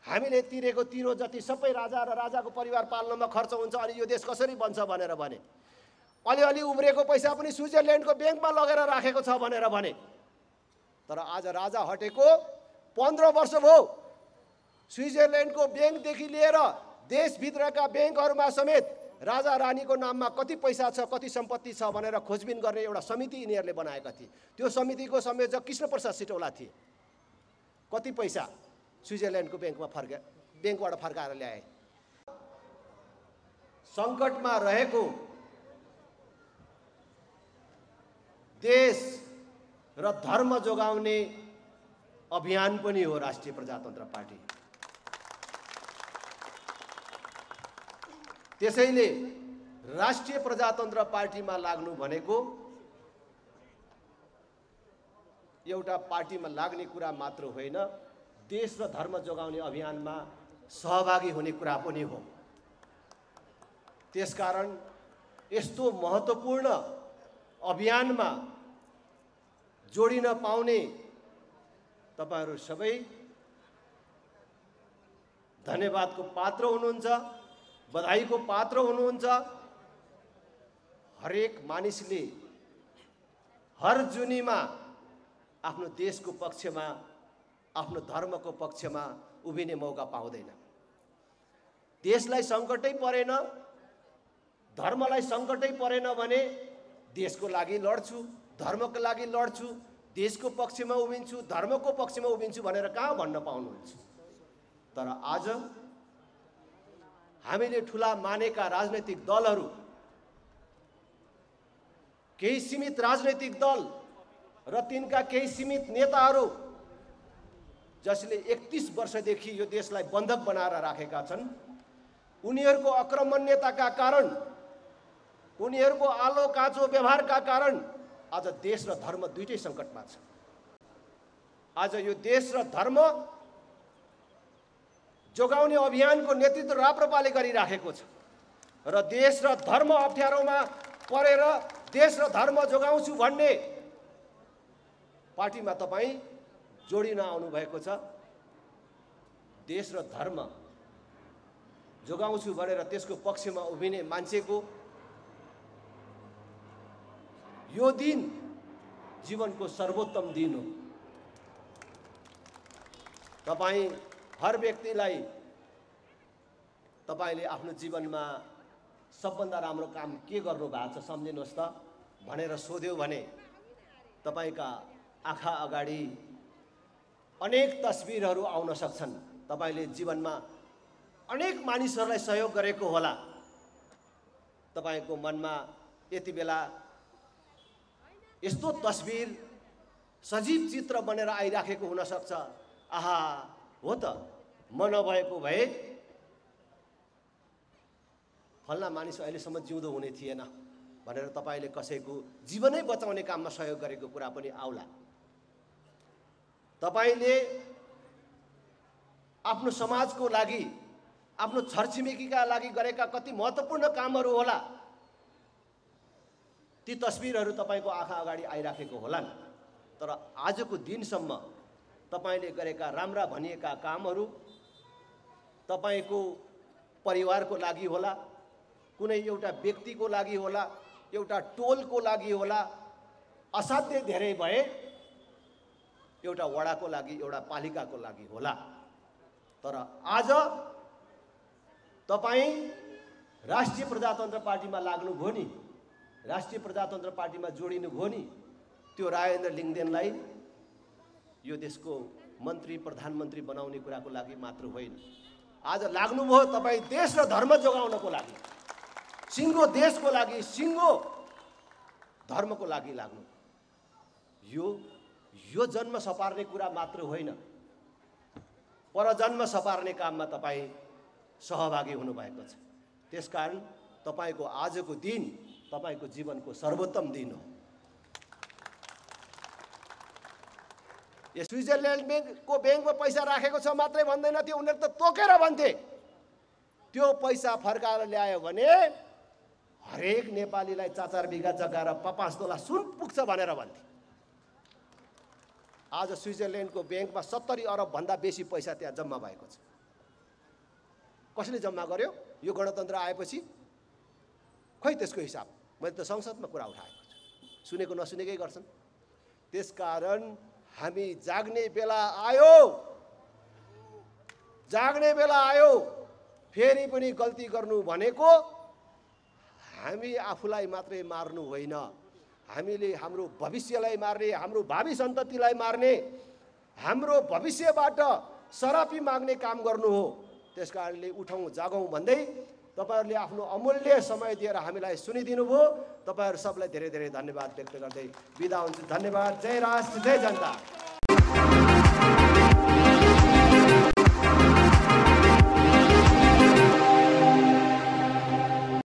हामीले तिरेको तिरो जति सबै राजा र राजाको परिवार पाल्नमा खर्च हुन्छ, अनि यो देश कसरी बन्छ भनेर भने, अलिअलि उब्रेको पैसा पनि स्विजरल्यान्डको ब्याङ्कमा लगेर राखेको छ भनेर भने। तर आज राजा हटेको 15 वर्ष भयो। स्विजरल्यान्डको ब्याङ्कदेखि लिएर देशभित्रका ब्याङ्कहरूमा समेत राजा रानीको नाममा कति पैसा छ, कति सम्पत्ति छ भनेर खोजबिन गर्ने एउटा समिति यिनीहरूले बनाएका थिए। त्यो समितिको संयोजक कृष्णप्रसाद सिटौला थिए। कति पैसा स्विजरल्यान्डको ब्याङ्कबाट फर्काएर ल्याए। सङ्कटमा रहेको देश र धर्म जोगाउने अभियान पनि हो राष्ट्रिय प्रजातन्त्र पार्टी। त्यसैले राष्ट्रिय प्रजातन्त्र पार्टीमा लाग्नु भनेको एउटा पार्टीमा लाग्ने कुरा मात्र होइन, देश र धर्म जोगाउने अभियानमा सहभागी हुने कुरा पनि हो। त्यसकारण यस्तो महत्त्वपूर्ण अभियानमा जोडिन पाउने तपाईहरू सबै धन्यवादको पात्र हुनुहुन्छ, बधाईको पात्र हुनुहुन्छ। हरेक मानिसले हर जुनीमा आफ्नो देशको पक्षमा, आफ्नो धर्मको पक्षमा उभिने मौका पाउँदैन। देशलाई सङ्कटै परेन, धर्मलाई सङ्कटै परेन भने देशको लागि लड्छु, धर्मको लागि लड्छु, देशको पक्षमा उभिन्छु, धर्मको पक्षमा उभिन्छु भनेर कहाँ भन्न पाउनुहुन्छ। तर आज हामीले ठुला मानेका राजनैतिक दलहरू, केही सीमित राजनैतिक दल र तिनका केही सीमित नेताहरू जसले 31 वर्षदेखि यो देशलाई बन्धक बनाएर राखेका छन्, उनीहरूको अक्रमण्यताका कारण, उनीहरूको आलो काँचो व्यवहारका कारण आज देश र धर्म दुईटै सङ्कटमा छ। आज यो देश र धर्म जोगाउने अभियानको नेतृत्व राप्रपाले गरिराखेको छ र देश र धर्म अप्ठ्यारोमा परेर देश र धर्म जोगाउँछु भन्ने पार्टीमा तपाईँ जोडिन आउनुभएको छ। देश र धर्म जोगाउँछु भनेर त्यसको पक्षमा उभिने मान्छेको यो दिन जीवनको सर्वोत्तम दिन हो। तपाईँ हर व्यक्तिलाई तपाईले आफ्नो जीवनमा सबभन्दा राम्रो काम के गर्नु भएको छ सम्झिनुहोस् त भनेर सोध्यो भने तपाईका आँखा अगाडि अनेक तस्बिरहरू आउन सक्छन्। तपाईले जीवनमा अनेक मानिसहरूलाई सहयोग गरेको होला। तपाईको मनमा यति बेला यस्तो तस्बिर सजीव चित्र बनेर आइराखेको हुन सक्छ, आहा हो त म नभएको भए फल्ना मानिस अहिलेसम्म जिउँदो हुने थिएन भनेर तपाईले कसैको जीवनै बचाउने काममा सहयोग गरेको कुरा पनि आउला। तपाईले आफ्नो समाजको लागि, आफ्नो छरछिमेकीका लागि गरेका कति महत्त्वपूर्ण कामहरू होला। ती तस्बिरहरू तपाईको आँखा अगाडि आइराखेको होलान्। तर आजको दिनसम्म तपाईले गरेका राम्रा भनिएका कामहरू तपाईको परिवारको लागि होला, कुनै एउटा व्यक्तिको लागि होला, एउटा टोलको लागि होला, असाध्यै धेरै भए एउटा वडाको लागि, एउटा पालिकाको लागि होला। तर आज तपाईं राष्ट्रिय प्रजातन्त्र पार्टीमा लाग्नुभयो नि, राष्ट्रिय प्रजातन्त्र पार्टीमा जोडिनुभयो नि, त्यो राजेन्द्र लिङ्गदेनलाई यो देशको मन्त्री प्रधानमन्त्री बनाउने कुराको लागि मात्र होइन। आज लाग्नुभयो तपाईँ देश र धर्म जोगाउनको लागि, सिङ्गो देशको लागि, सिङ्गो धर्मको लागि लाग्नु। यो जन्म सपार्ने कुरा मात्र होइन, परजन्म सपार्ने काममा तपाईँ सहभागी हुनुभएको छ। त्यसकारण तपाईको आजको दिन तपाईको जीवनको सर्वोत्तम दिन हो। यो स्विजरल्यान्डको ब्याङ्कमा पैसा राखेको छ मात्रै भन्दैन थियो, उनीहरू त तोकेर भन्थे। त्यो पैसा फर्काएर ल्यायो भने हरेक नेपालीलाई 4-4 बिघा जग्गा र 5 तोला सुन पुग्छ भनेर भन्थे। आज स्विजरल्यान्डको ब्याङ्कमा 70 अरब भन्दा बेसी पैसा त्यहाँ जम्मा भएको छ। कसले जम्मा गर्यो? यो गणतन्त्र आएपछि खै त्यसको हिसाब मैले त संसदमा कुरा उठाएको छु, सुनेको नसुनेकै गर्छन्। त्यसकारण हामी जाग्ने बेला आयो, जाग्ने बेला आयो। फेरि पनि गल्ती गर्नु भनेको हामी आफूलाई मात्रै मार्नु होइन, हामीले हाम्रो भविष्यलाई मार्ने, हाम्रो भावी सन्ततिलाई मार्ने, हाम्रो भविष्यबाट सरापी माग्ने काम गर्नु हो। त्यसकारणले उठौँ जागौँ भन्दै तपाईहरूले आफ्नो अमूल्य समय दिएर हामीलाई सुनिदिनु भयो। तपाईहरू सबलाई धेरै धेरै धन्यवाद व्यक्त गर्दै बिदा हुन्छु। धन्यवाद। जय राष्ट्र, जय जनता।